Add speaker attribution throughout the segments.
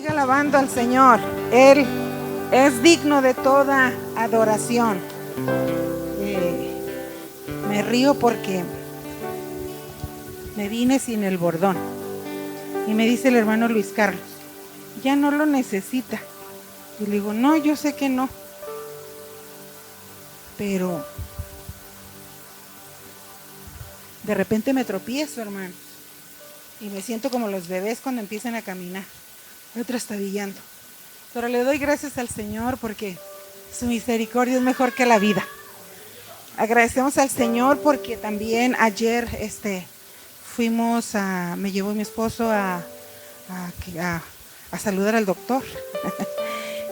Speaker 1: Sigue alabando al Señor. Él es digno de toda adoración. Me río porque me vine sin el bordón. Y me dice el hermano Luis Carlos, ya no lo necesita. Y le digo, no, yo sé que no. Pero de repente me tropiezo, hermano. Y me siento como los bebés cuando empiezan a caminar. Voy trastabillando. Pero le doy gracias al Señor porque su misericordia es mejor que la vida. Agradecemos al Señor porque también ayer me llevó mi esposo a saludar al doctor.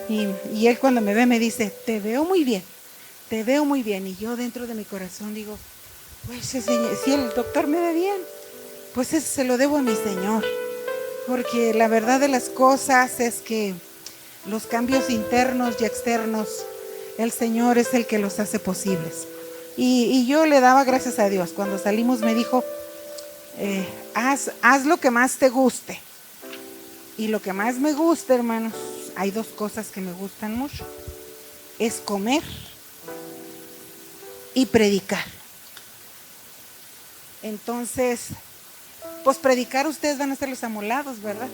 Speaker 1: y él cuando me ve me dice, te veo muy bien. Y yo dentro de mi corazón digo, pues si el doctor me ve bien, pues eso se lo debo a mi Señor. Porque la verdad de las cosas es que los cambios internos y externos, el Señor es el que los hace posibles. Y yo le daba gracias a Dios. Cuando salimos me dijo, haz lo que más te guste. Y lo que más me gusta, hermanos, hay dos cosas que me gustan mucho. Es comer y predicar. Entonces, pues predicar ustedes van a ser los amolados, ¿verdad?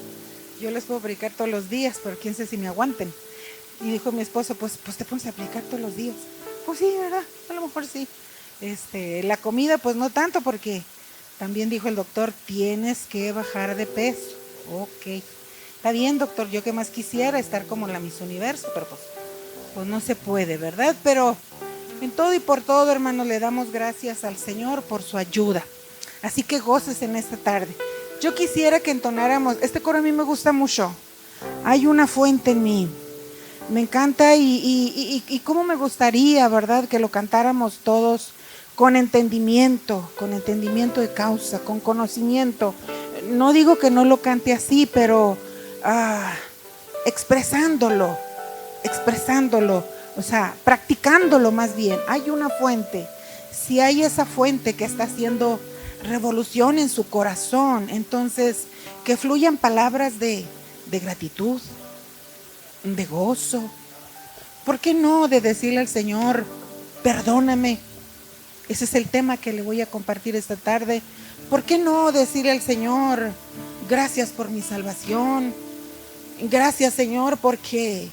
Speaker 1: Yo les puedo predicar todos los días, pero quién sabe si me aguanten. Y dijo mi esposo, pues te pones a predicar todos los días. Pues sí, ¿verdad? A lo mejor sí. La comida, pues no tanto, porque también dijo el doctor, tienes que bajar de peso. Ok. Está bien, doctor, yo que más quisiera estar como la Miss Universo, pero pues no se puede, ¿verdad? Pero en todo y por todo, hermanos, le damos gracias al Señor por su ayuda. Así que goces en esta tarde. Yo quisiera que entonáramos, este coro a mí me gusta mucho. Hay una fuente en mí. Me encanta y cómo me gustaría, ¿verdad? Que lo cantáramos todos con entendimiento de causa, con conocimiento. No digo que no lo cante así, pero expresándolo, o sea, practicándolo más bien. Hay una fuente. Si hay esa fuente que está haciendo revolución en su corazón, entonces que fluyan palabras de gratitud, de gozo. ¿Por qué no de decirle al Señor, perdóname? Ese es el tema que le voy a compartir esta tarde. ¿Por qué no decirle al Señor, gracias por mi salvación? Gracias, Señor, porque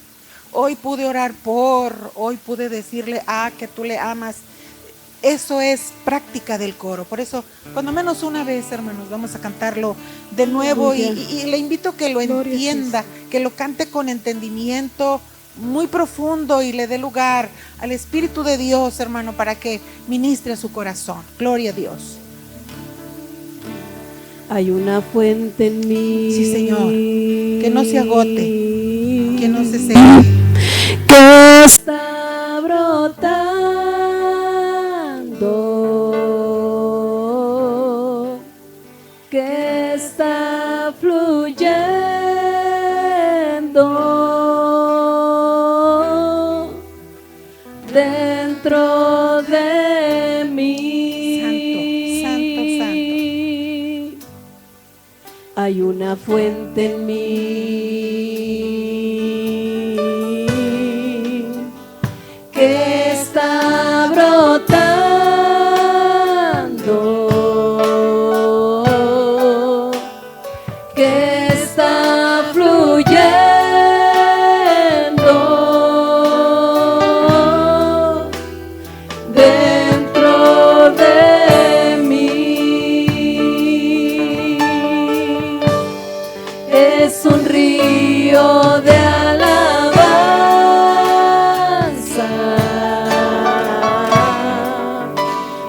Speaker 1: hoy pude orar hoy pude decirle que tú le amas. Eso es práctica del coro. Por eso, cuando menos una vez, hermanos, vamos a cantarlo de nuevo y le invito a que lo entienda, que lo cante con entendimiento muy profundo y le dé lugar al Espíritu de Dios, hermano, para que ministre a su corazón. Gloria a Dios.
Speaker 2: Hay una fuente en mí.
Speaker 1: Sí, Señor. Que no se agote, que no se seque,
Speaker 2: que está brotando, que está fluyendo dentro de mí.
Speaker 1: Santo.
Speaker 2: Hay una fuente en mí que está brotando, que está fluyendo dentro de mí. Es un río de alabanza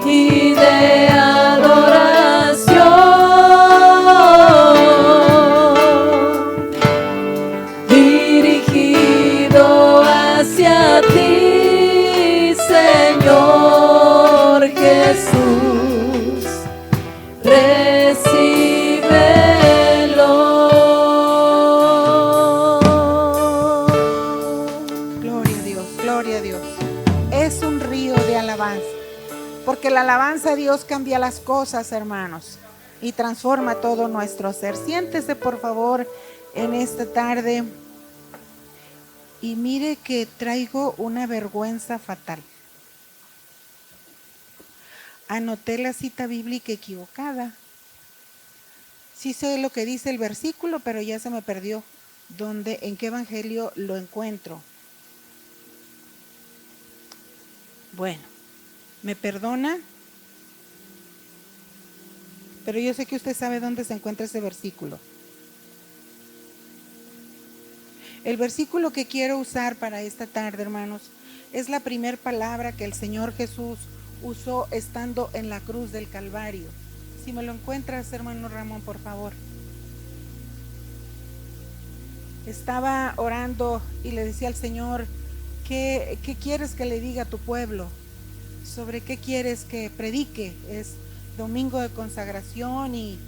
Speaker 2: y de adoración, dirigido hacia ti, Señor Jesús. Recíbelo.
Speaker 1: Gloria a Dios. Es un río de alabanza, porque la alabanza a Dios cambia las cosas, hermanos, y transforma todo nuestro ser. Siéntese, por favor, en esta tarde. Y mire que traigo una vergüenza fatal. Anoté la cita bíblica equivocada. Sí sé lo que dice el versículo, pero ya se me perdió en qué evangelio lo encuentro. Bueno, me perdona, pero yo sé que usted sabe dónde se encuentra ese versículo. El versículo que quiero usar para esta tarde, hermanos, es la primera palabra que el Señor Jesús usó estando en la cruz del Calvario. Si me lo encuentras, hermano Ramón, por favor. Estaba orando y le decía al Señor, ¿qué quieres que le diga a tu pueblo? ¿Sobre qué quieres que predique? Es domingo de consagración y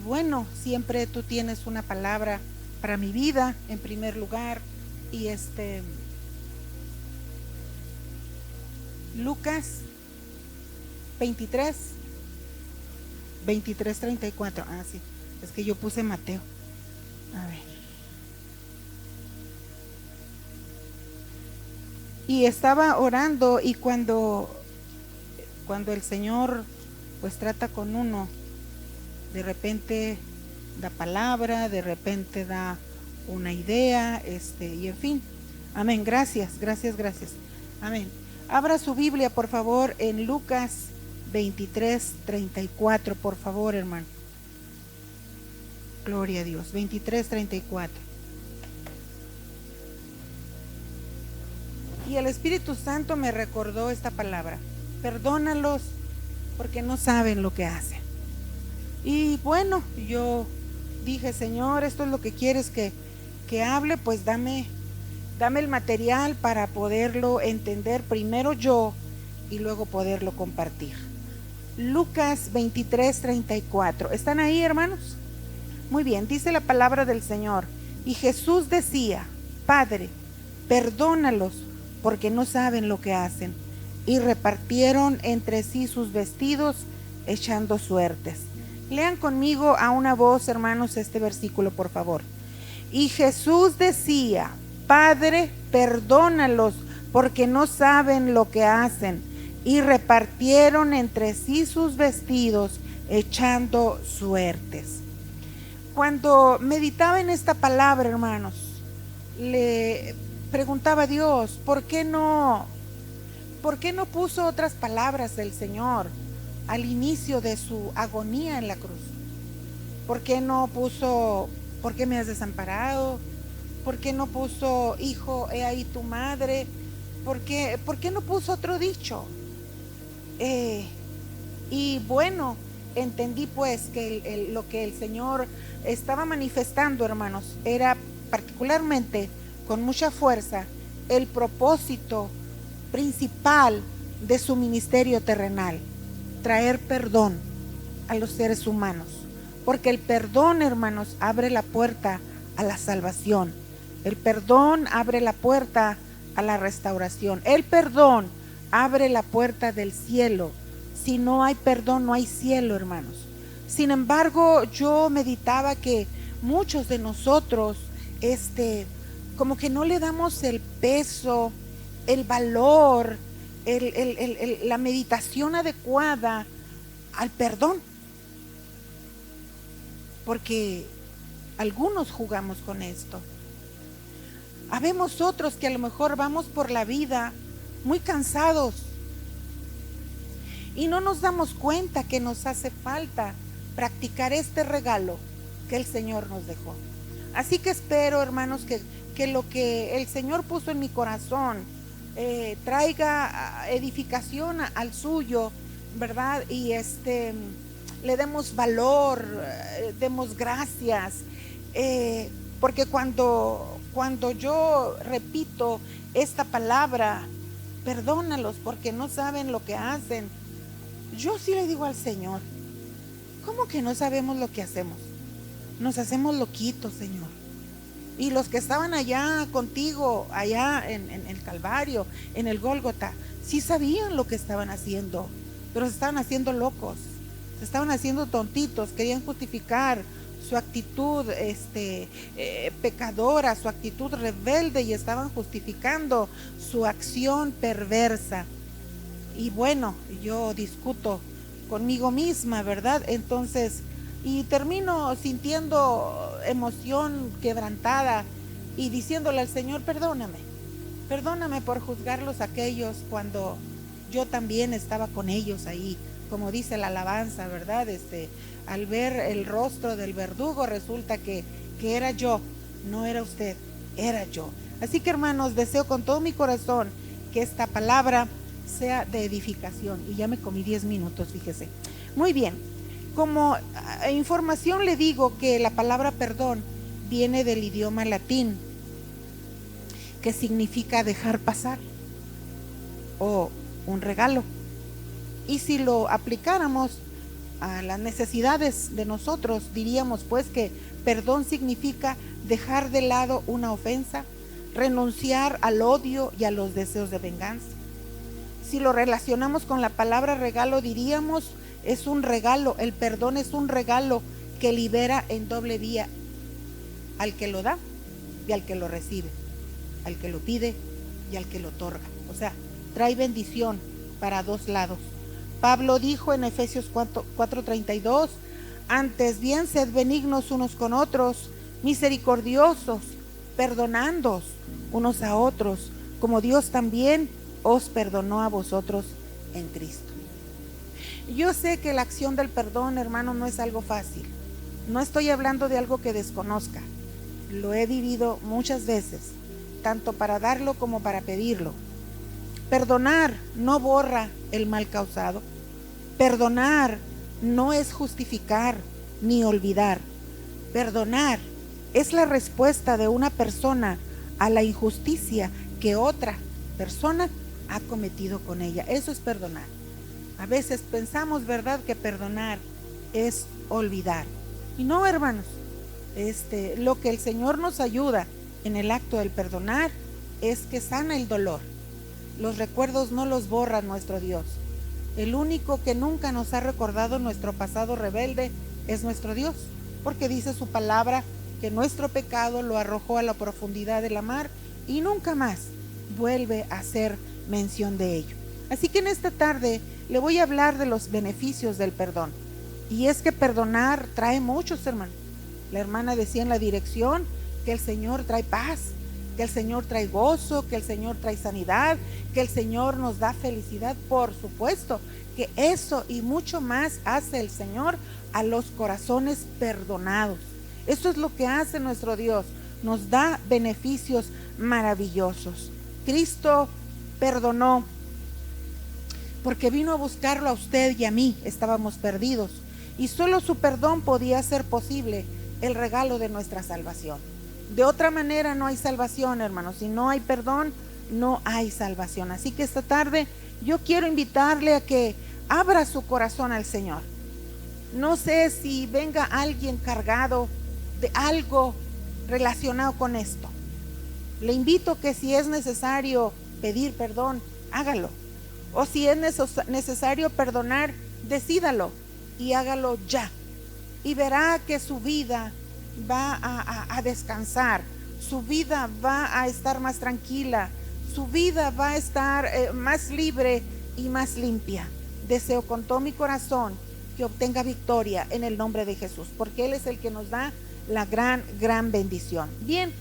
Speaker 1: bueno, siempre tú tienes una palabra para mi vida en primer lugar. Y Lucas 23:34. Ah, sí, es que yo puse Mateo. A ver. Y estaba orando, y cuando el Señor pues trata con uno, de repente da palabra, de repente da una idea, y en fin. Amén. Gracias. Amén. Abra su Biblia, por favor, en Lucas 23:34, por favor, hermano. Gloria a Dios. 23:34. Y el Espíritu Santo me recordó esta palabra: perdónalos porque no saben lo que hacen. Y bueno, yo dije, Señor, esto es lo que quieres que hable, pues dame el material para poderlo entender primero yo y luego poderlo compartir. Lucas 23:34. ¿Están ahí, hermanos? Muy bien, dice la palabra del Señor: y Jesús decía, Padre, perdónalos porque no saben lo que hacen. Y repartieron entre sí sus vestidos, echando suertes. Lean conmigo a una voz, hermanos, este versículo, por favor. Y Jesús decía, Padre, perdónalos porque no saben lo que hacen. Y repartieron entre sí sus vestidos, echando suertes. Cuando meditaba en esta palabra, hermanos, le preguntaba a Dios, ¿por qué no puso otras palabras del Señor al inicio de su agonía en la cruz? ¿Por qué no puso, por qué me has desamparado? ¿Por qué no puso, hijo, he ahí tu madre? ¿Por qué no puso otro dicho? Y bueno, entendí pues que lo que el Señor estaba manifestando, hermanos, era particularmente con mucha fuerza el propósito principal de su ministerio terrenal: traer perdón a los seres humanos, porque el perdón, hermanos, abre la puerta a la salvación. El perdón abre la puerta a la restauración. El perdón abre la puerta del cielo. Si no hay perdón, no hay cielo, hermanos. Sin embargo, yo meditaba que muchos de nosotros, como que no le damos el peso, el valor, la meditación adecuada al perdón, porque algunos jugamos con esto. Habemos otros que a lo mejor vamos por la vida muy cansados y no nos damos cuenta que nos hace falta practicar este regalo que el Señor nos dejó. Así que espero, hermanos, que lo que el Señor puso en mi corazón traiga edificación al suyo, ¿verdad? Y le demos valor, demos gracias, porque cuando yo repito esta palabra, perdónalos porque no saben lo que hacen, yo sí le digo al Señor, ¿cómo que no sabemos lo que hacemos? Nos hacemos loquitos, Señor. Y los que estaban allá contigo, allá en el Calvario, en el Gólgota, sí sabían lo que estaban haciendo, pero se estaban haciendo locos, se estaban haciendo tontitos, querían justificar su actitud pecadora, su actitud rebelde, y estaban justificando su acción perversa. Y bueno, yo discuto conmigo misma, ¿verdad? Entonces, y termino sintiendo emoción quebrantada y diciéndole al Señor: perdóname por juzgarlos a aquellos cuando yo también estaba con ellos ahí, como dice la alabanza, ¿verdad? Al ver el rostro del verdugo, resulta que era yo, no era usted, era yo. Así que, hermanos, deseo con todo mi corazón que esta palabra sea de edificación. Y ya me comí 10 minutos, fíjese. Muy bien, como información le digo que la palabra perdón viene del idioma latín, que significa dejar pasar o un regalo. Y si lo aplicáramos a las necesidades de nosotros, diríamos pues que perdón significa dejar de lado una ofensa, renunciar al odio y a los deseos de venganza. Si lo relacionamos con la palabra regalo, diríamos: es un regalo, el perdón es un regalo que libera en doble vía al que lo da y al que lo recibe, al que lo pide y al que lo otorga. O sea, trae bendición para dos lados. Pablo dijo en Efesios 4:32: antes bien, sed benignos unos con otros, misericordiosos, perdonándoos unos a otros, como Dios también os perdonó a vosotros en Cristo. Yo sé que la acción del perdón, hermano, no es algo fácil. No estoy hablando de algo que desconozca. Lo he vivido muchas veces, tanto para darlo como para pedirlo. Perdonar no borra el mal causado. Perdonar no es justificar ni olvidar. Perdonar es la respuesta de una persona a la injusticia que otra persona ha cometido con ella. Eso es perdonar. A veces pensamos, ¿verdad?, que perdonar es olvidar. Y no, hermanos, lo que el Señor nos ayuda en el acto del perdonar es que sana el dolor. Los recuerdos no los borra nuestro Dios. El único que nunca nos ha recordado nuestro pasado rebelde es nuestro Dios, porque dice su palabra que nuestro pecado lo arrojó a la profundidad de la mar y nunca más vuelve a hacer mención de ello. Así que en esta tarde le voy a hablar de los beneficios del perdón. Y es que perdonar trae muchos, hermanos. La hermana decía en la dirección que el Señor trae paz, que el Señor trae gozo, que el Señor trae sanidad, que el Señor nos da felicidad. Por supuesto que eso y mucho más hace el Señor a los corazones perdonados. Eso es lo que hace nuestro Dios, nos da beneficios maravillosos. Cristo perdonó porque vino a buscarlo a usted y a mí. Estábamos perdidos y solo su perdón podía hacer posible el regalo de nuestra salvación. De otra manera no hay salvación, hermanos. Si no hay perdón, no hay salvación. Así que esta tarde yo quiero invitarle a que abra su corazón al Señor. No sé si venga alguien cargado de algo relacionado con esto. Le invito que si es necesario pedir perdón, hágalo. O si es necesario perdonar, decídalo y hágalo ya. Y verá que su vida va a descansar, su vida va a estar más tranquila, su vida va a estar más libre y más limpia. Deseo con todo mi corazón que obtenga victoria en el nombre de Jesús, porque Él es el que nos da la gran bendición. Bien,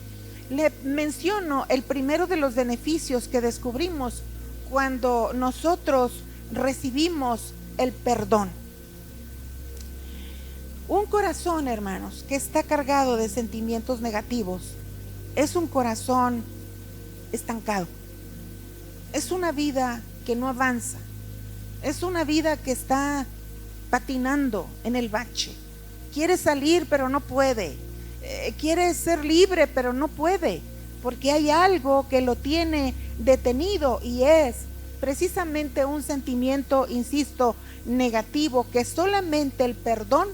Speaker 1: le menciono el primero de los beneficios que descubrimos cuando nosotros recibimos el perdón. Un corazón, hermanos, que está cargado de sentimientos negativos es un corazón estancado. Es una vida que no avanza. Es una vida que está patinando en el bache. Quiere salir pero no puede. Quiere ser libre pero no puede, porque hay algo que lo tiene detenido, y es precisamente un sentimiento, insisto, negativo, que solamente el perdón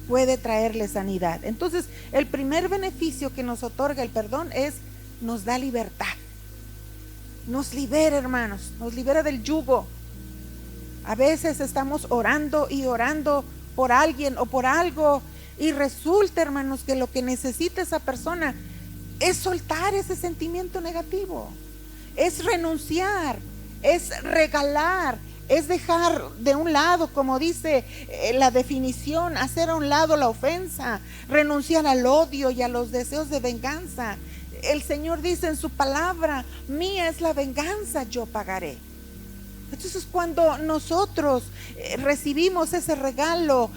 Speaker 1: puede traerle sanidad. Entonces, el primer beneficio que nos otorga el perdón es: nos da libertad. Nos libera, hermanos, nos libera del yugo. A veces estamos orando y orando por alguien o por algo, Y resulta, hermanos, que lo que necesita esa persona es soltar ese sentimiento negativo, es renunciar, es regalar, es dejar de un lado, como dice la definición, hacer a un lado la ofensa, renunciar al odio y a los deseos de venganza. El Señor dice en su palabra: mía es la venganza, yo pagaré. Entonces, cuando nosotros recibimos ese regalo,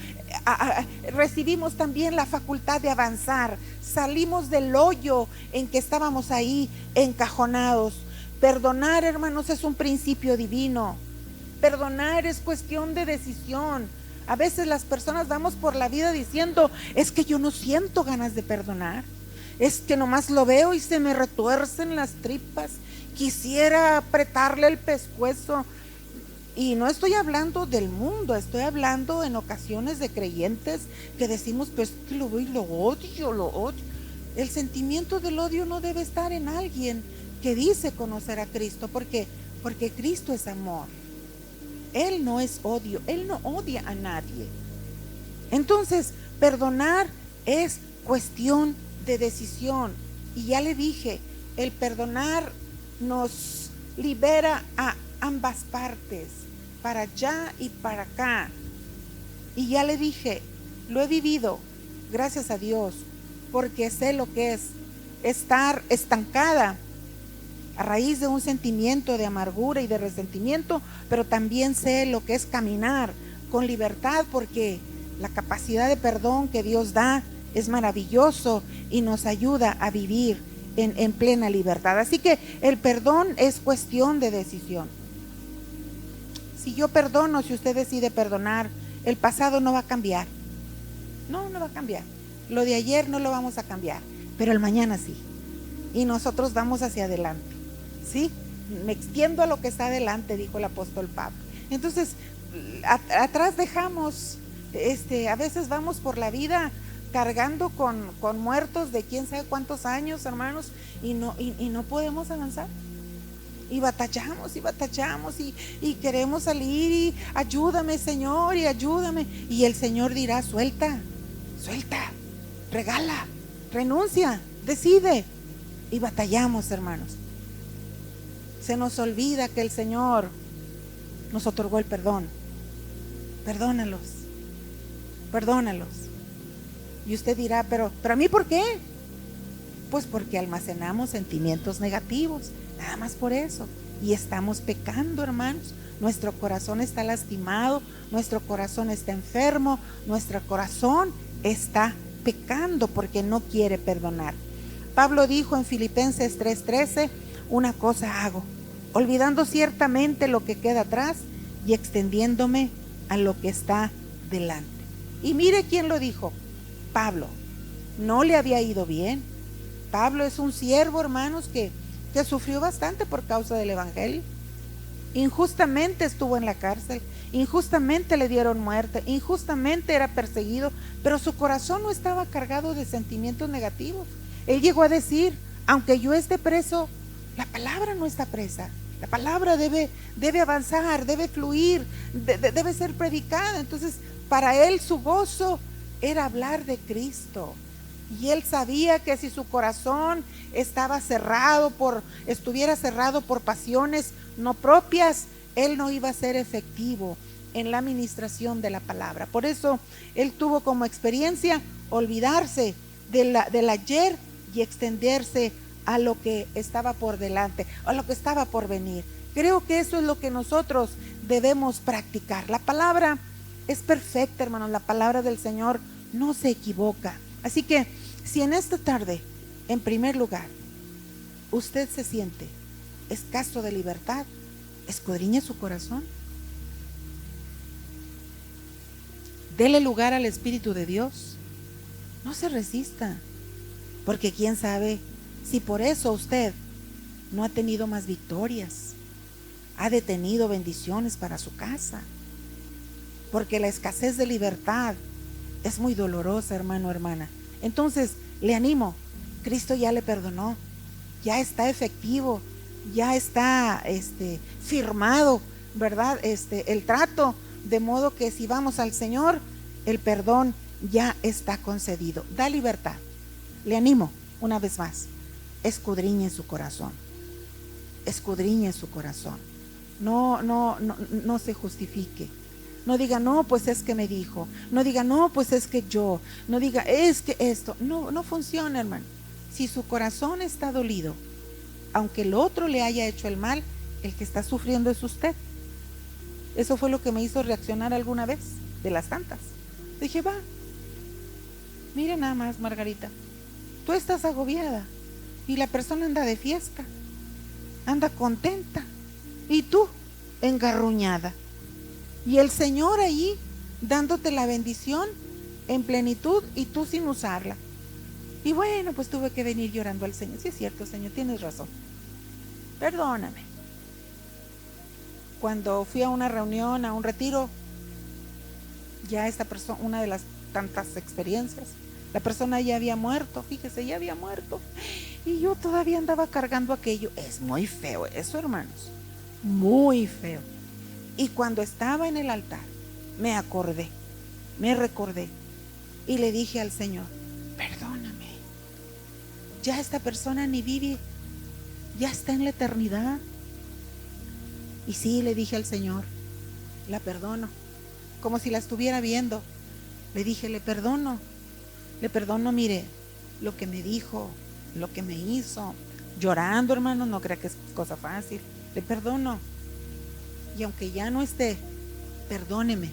Speaker 1: recibimos también la facultad de avanzar. Salimos del hoyo en que estábamos ahí encajonados. Perdonar, hermanos, es un principio divino. Perdonar es cuestión de decisión. A veces las personas vamos por la vida diciendo: es que yo no siento ganas de perdonar, es que nomás lo veo y se me retuercen las tripas, quisiera apretarle el pescuezo. Y no estoy hablando del mundo, estoy hablando en ocasiones de creyentes que decimos: pues que lo veo y lo odio. El sentimiento del odio no debe estar en alguien que dice conocer a Cristo, porque Cristo es amor. Él no es odio, Él no odia a nadie. Entonces, perdonar es cuestión de decisión. Y ya le dije, el perdonar nos libera a ambas partes, para allá y para acá. Y ya le dije, lo he vivido, gracias a Dios, porque sé lo que es estar estancada a raíz de un sentimiento de amargura y de resentimiento, pero también sé lo que es caminar con libertad, porque la capacidad de perdón que Dios da es maravilloso y nos ayuda a vivir en plena libertad. Así que el perdón es cuestión de decisión. Si yo perdono, si usted decide perdonar, el pasado no va a cambiar. No va a cambiar. Lo de ayer no lo vamos a cambiar, pero el mañana sí. Y nosotros vamos hacia adelante, ¿sí? Me extiendo a lo que está adelante, dijo el apóstol Pablo. Entonces, atrás dejamos, a veces vamos por la vida cargando con muertos de quién sabe cuántos años, hermanos, y no podemos avanzar. Y batallamos y queremos salir, y ayúdame, Señor, y ayúdame. Y el Señor dirá: suelta, regala, renuncia, decide. Y batallamos, hermanos. Se nos olvida que el Señor nos otorgó el perdón. Perdónalos. Y usted dirá: pero ¿a mí por qué? Pues porque almacenamos sentimientos negativos, nada más por eso. Y estamos pecando, hermanos. Nuestro corazón está lastimado, nuestro corazón está enfermo, nuestro corazón está pecando porque no quiere perdonar. Pablo dijo en Filipenses 3:13: una cosa hago, olvidando ciertamente lo que queda atrás y extendiéndome a lo que está delante. Y mire quién lo dijo: Pablo. No le había ido bien. Pablo es un siervo, hermanos, que sufrió bastante por causa del evangelio. Injustamente estuvo en la cárcel, injustamente le dieron muerte, injustamente era perseguido, pero su corazón no estaba cargado de sentimientos negativos. Él llegó a decir: aunque yo esté preso, la palabra no está presa. La palabra debe avanzar, debe fluir, debe ser predicada. Entonces, para él su gozo era hablar de Cristo. Y él sabía que si su corazón estuviera cerrado por pasiones no propias, él no iba a ser efectivo en la administración de la palabra. Por eso él tuvo como experiencia olvidarse del ayer y extenderse a lo que estaba por delante, a lo que estaba por venir. Creo que eso es lo que nosotros debemos practicar. La palabra es perfecta, hermanos. La palabra del Señor no se equivoca. Así que si en esta tarde, en primer lugar, usted se siente escaso de libertad, escudriñe su corazón. Dele lugar al Espíritu de Dios. No se resista, porque quién sabe si por eso usted no ha tenido más victorias, ha detenido bendiciones para su casa, porque la escasez de libertad es muy dolorosa, hermano, hermana. Entonces, le animo, Cristo ya le perdonó, ya está efectivo, ya está firmado, ¿verdad? El trato, de modo que si vamos al Señor, el perdón ya está concedido. Da libertad. Le animo una vez más, escudriñe su corazón. Escudriñe su corazón. No se justifique. No diga, no, pues es que me dijo. No diga, no, pues es que yo. No diga, es que esto. No funciona, hermano. Si su corazón está dolido, aunque el otro le haya hecho el mal, el que está sufriendo es usted. Eso fue lo que me hizo reaccionar alguna vez, de las tantas. Dije, va, mire nada más, Margarita, tú estás agobiada y la persona anda de fiesta, anda contenta, y tú engarruñada. Y el Señor ahí dándote la bendición en plenitud y tú sin usarla. Y bueno, pues tuve que venir llorando al Señor. Sí es cierto, Señor, tienes razón. Perdóname. Cuando fui a una reunión, a un retiro, ya esta persona, una de las tantas experiencias, la persona ya había muerto, fíjese, ya había muerto. Y yo todavía andaba cargando aquello. Es muy feo eso, hermanos. Muy feo. Y cuando estaba en el altar, me recordé y le dije al Señor, perdóname, ya esta persona ni vive, ya está en la eternidad. Y sí, le dije al Señor, la perdono, como si la estuviera viendo. Le dije, le perdono, mire, lo que me dijo, lo que me hizo, llorando, hermano, no crea que es cosa fácil. Le perdono. Y aunque ya no esté, perdóneme,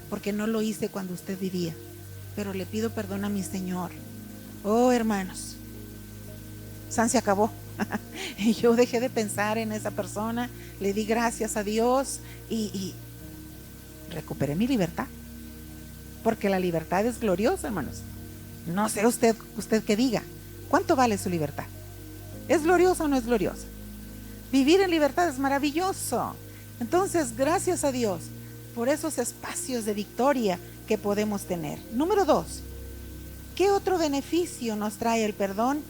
Speaker 1: porque no lo hice cuando usted vivía, pero le pido perdón a mi Señor. Oh, hermanos, San se acabó. Y yo dejé de pensar en esa persona, le di gracias a Dios y recuperé mi libertad, porque la libertad es gloriosa, hermanos. No sé usted qué diga, ¿cuánto vale su libertad? ¿Es gloriosa o no es gloriosa? Vivir en libertad es maravilloso. Entonces, gracias a Dios por esos espacios de victoria que podemos tener. Número 2, ¿qué otro beneficio nos trae el perdón?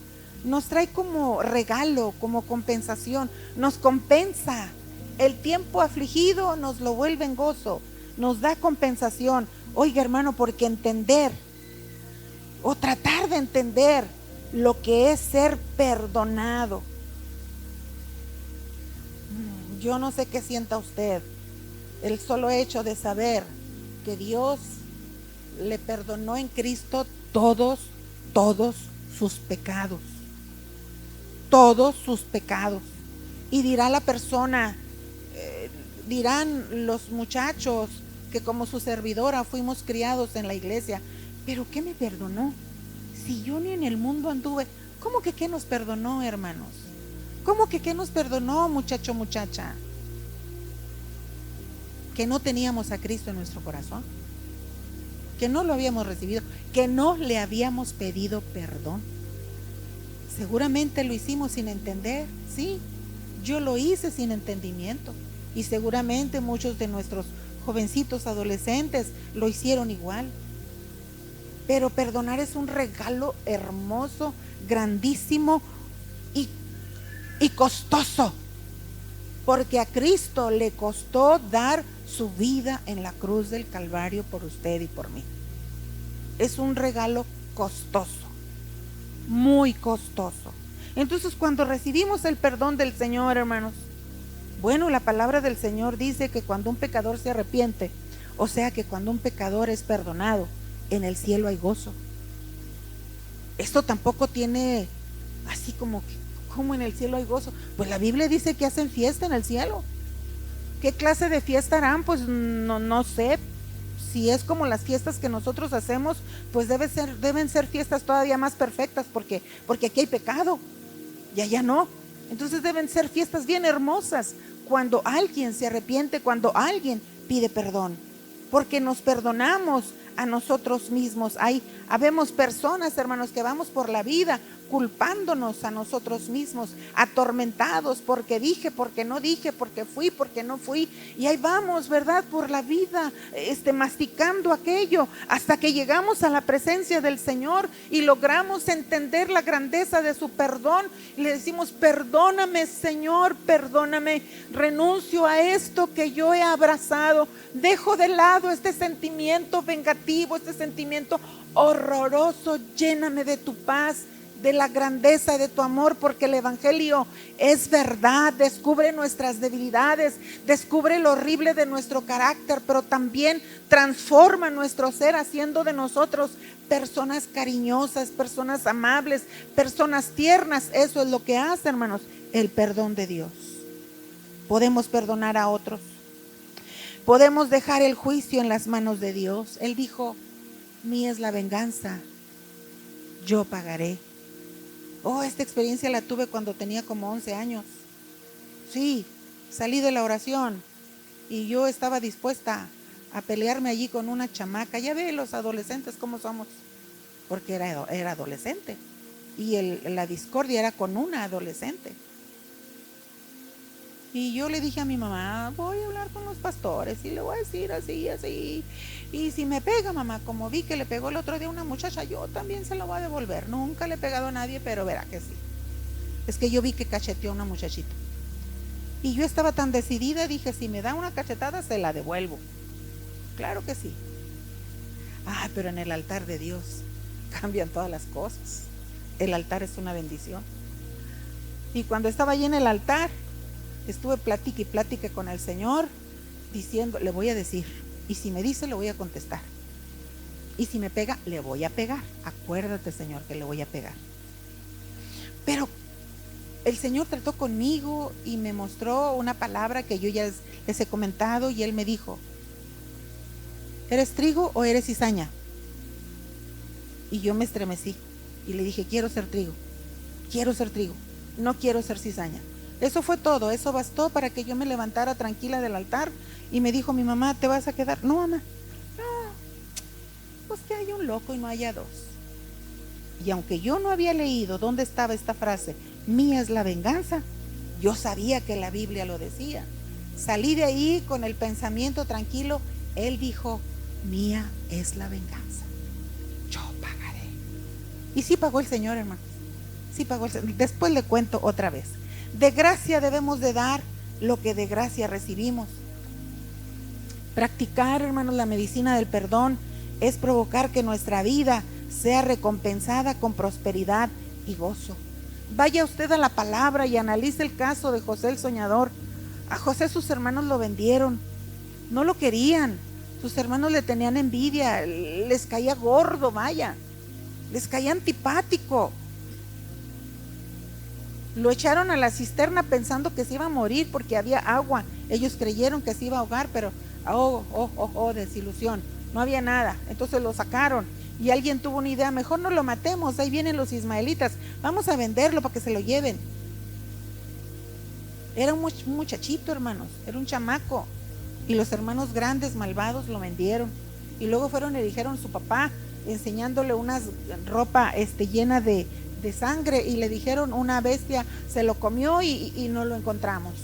Speaker 1: Nos trae como regalo, como compensación, nos compensa. El tiempo afligido nos lo vuelve en gozo, nos da compensación. Oiga, hermano, porque entender o tratar de entender lo que es ser perdonado. Yo no sé qué sienta usted, el solo hecho de saber que Dios le perdonó en Cristo todos sus pecados. Todos sus pecados. Y dirá la persona, dirán los muchachos que como su servidora fuimos criados en la iglesia, pero ¿qué me perdonó? Si yo ni en el mundo anduve. ¿Cómo que qué nos perdonó, hermanos? ¿Cómo que qué nos perdonó, muchacho, muchacha? Que no teníamos a Cristo en nuestro corazón, que no lo habíamos recibido, que no le habíamos pedido perdón. Seguramente lo hicimos sin entender, sí, yo lo hice sin entendimiento y seguramente muchos de nuestros jovencitos adolescentes lo hicieron igual. Pero perdonar es un regalo hermoso, grandísimo y costoso, porque a Cristo le costó dar su vida en la cruz del Calvario por usted y por mí. Es un regalo costoso, muy costoso. Entonces, cuando recibimos el perdón del Señor, hermanos, bueno, la palabra del Señor dice que cuando un pecador se arrepiente, o sea que cuando un pecador es perdonado, en el cielo hay gozo. Esto tampoco tiene así como en el cielo hay gozo. Pues la Biblia dice que hacen fiesta en el cielo. ¿Qué clase de fiesta harán? Pues no sé. Si es como las fiestas que nosotros hacemos, pues deben ser fiestas todavía más perfectas, porque aquí hay pecado y allá no. Entonces deben ser fiestas bien hermosas cuando alguien se arrepiente, cuando alguien pide perdón, porque nos perdonamos a nosotros mismos. Habemos personas, hermanos, que vamos por la vida culpándonos a nosotros mismos, atormentados porque dije, porque no dije, porque fui, porque no fui, y ahí vamos, ¿verdad? Por la vida, masticando aquello, hasta que llegamos a la presencia del Señor y logramos entender la grandeza de su perdón, y le decimos, perdóname, Señor, perdóname, renuncio a esto que yo he abrazado, dejo de lado este sentimiento vengativo negativo, este sentimiento horroroso, lléname de tu paz, de la grandeza de tu amor, porque el evangelio es verdad, descubre nuestras debilidades, descubre lo horrible de nuestro carácter, pero también transforma nuestro ser, haciendo de nosotros personas cariñosas, personas amables, personas tiernas. Eso es lo que hace, hermanos, el perdón de Dios. Podemos perdonar a otros, podemos dejar el juicio en las manos de Dios. Él dijo, mía es la venganza, yo pagaré. Oh, esta experiencia la tuve cuando tenía como 11 años. Sí, salí de la oración y yo estaba dispuesta a pelearme allí con una chamaca. Ya ve los adolescentes cómo somos, porque era adolescente y la discordia era con una adolescente. Y yo le dije a mi mamá, voy a hablar con los pastores y le voy a decir así, así. Y si me pega, mamá, como vi que le pegó el otro día a una muchacha, yo también se lo voy a devolver. Nunca le he pegado a nadie, pero verá que sí. Es que yo vi que cacheteó a una muchachita. Y yo estaba tan decidida, dije, si me da una cachetada, se la devuelvo. Claro que sí. Pero en el altar de Dios cambian todas las cosas. El altar es una bendición. Y cuando estaba allí en el altar, estuve plática y plática con el Señor, diciendo, le voy a decir, y si me dice, le voy a contestar, y si me pega, le voy a pegar. Acuérdate, Señor, que le voy a pegar. Pero el Señor trató conmigo y me mostró una palabra que yo ya les he comentado, y Él me dijo, ¿eres trigo o eres cizaña? Y yo me estremecí y le dije, quiero ser trigo, no quiero ser cizaña. Eso fue todo, eso bastó para que yo me levantara tranquila del altar. Y me dijo mi mamá, ¿te vas a quedar? No, mamá, no, pues que haya un loco y no haya dos. Y aunque yo no había leído dónde estaba esta frase, mía es la venganza, yo sabía que la Biblia lo decía. Salí de ahí con el pensamiento tranquilo. Él dijo, mía es la venganza, yo pagaré. Y sí pagó el Señor, hermano, sí pagó el Señor. Después le cuento otra vez. De gracia debemos de dar lo que de gracia recibimos. Practicar, hermanos, la medicina del perdón es provocar que nuestra vida sea recompensada con prosperidad y gozo. Vaya usted a la palabra y analice el caso de José el soñador. A José sus hermanos lo vendieron, no lo querían, sus hermanos le tenían envidia, les caía gordo, vaya, les caía antipático. Lo echaron a la cisterna pensando que se iba a morir porque había agua. Ellos creyeron que se iba a ahogar, pero desilusión, no había nada. Entonces lo sacaron y alguien tuvo una idea, mejor no lo matemos, ahí vienen los ismaelitas, vamos a venderlo para que se lo lleven. Era un muchachito, hermanos, era un chamaco, y los hermanos grandes malvados lo vendieron. Y luego fueron y dijeron a su papá, enseñándole una ropa llena de sangre, y le dijeron, una bestia se lo comió y no lo encontramos.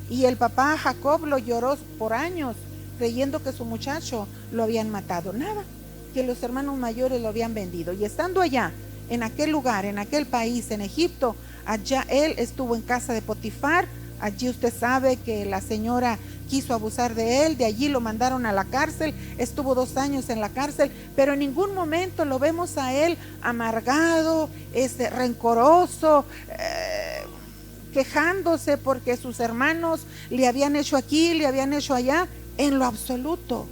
Speaker 1: Y el papá Jacob lo lloró por años, creyendo que su muchacho lo habían matado. Nada, que los hermanos mayores lo habían vendido. Y estando allá, en aquel lugar, en aquel país, en Egipto, allá él estuvo en casa de Potifar. Allí usted sabe que la señora quiso abusar de él, de allí lo mandaron a la cárcel, estuvo 2 años en la cárcel, pero en ningún momento lo vemos a él amargado, rencoroso, quejándose porque sus hermanos le habían hecho aquí, le habían hecho allá, en lo absoluto.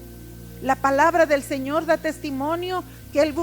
Speaker 1: La palabra del Señor da testimonio que él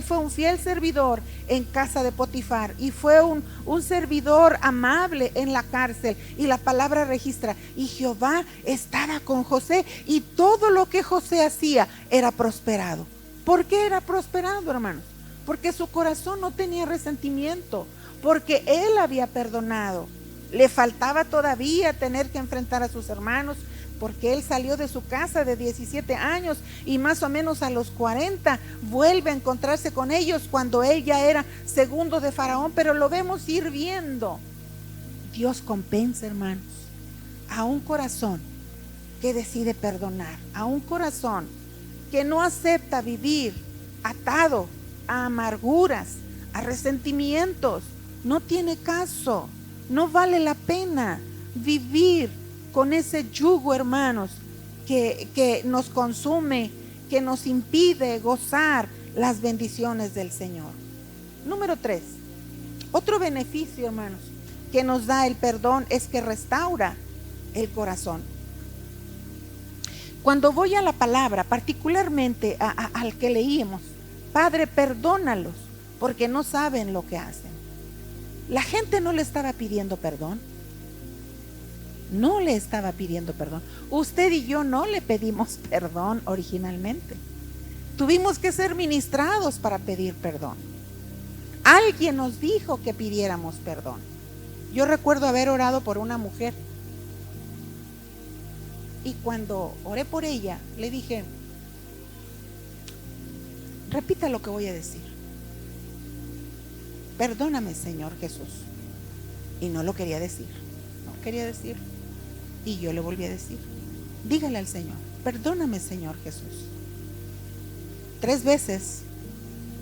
Speaker 1: fue un fiel servidor en casa de Potifar, y fue un servidor amable en la cárcel. Y la palabra registra, y Jehová estaba con José, y todo lo que José hacía era prosperado. ¿Por qué era prosperado, hermanos? Porque su corazón no tenía resentimiento, porque él había perdonado. Le faltaba todavía tener que enfrentar a sus hermanos, porque él salió de su casa de 17 años y más o menos a los 40 vuelve a encontrarse con ellos cuando él ya era segundo de Faraón, pero lo vemos sirviendo. Dios compensa, hermanos, a un corazón que decide perdonar, a un corazón que no acepta vivir atado a amarguras, a resentimientos. No tiene caso, no vale la pena vivir con ese yugo, hermanos, que nos consume, que nos impide gozar las bendiciones del Señor. Número 3, otro beneficio, hermanos, que nos da el perdón es que restaura el corazón. Cuando voy a la palabra, particularmente al que leímos, Padre, perdónalos, porque no saben lo que hacen. La gente no le estaba pidiendo perdón. No le estaba pidiendo perdón. Usted y yo no le pedimos perdón originalmente. Tuvimos que ser ministrados para pedir perdón. Alguien nos dijo que pidiéramos perdón. Yo recuerdo haber orado por una mujer. Y cuando oré por ella, le dije, repita lo que voy a decir. Perdóname, Señor Jesús. Y no lo quería decir. No quería decir. Y yo le volví a decir, dígale al Señor, perdóname, Señor Jesús. 3 veces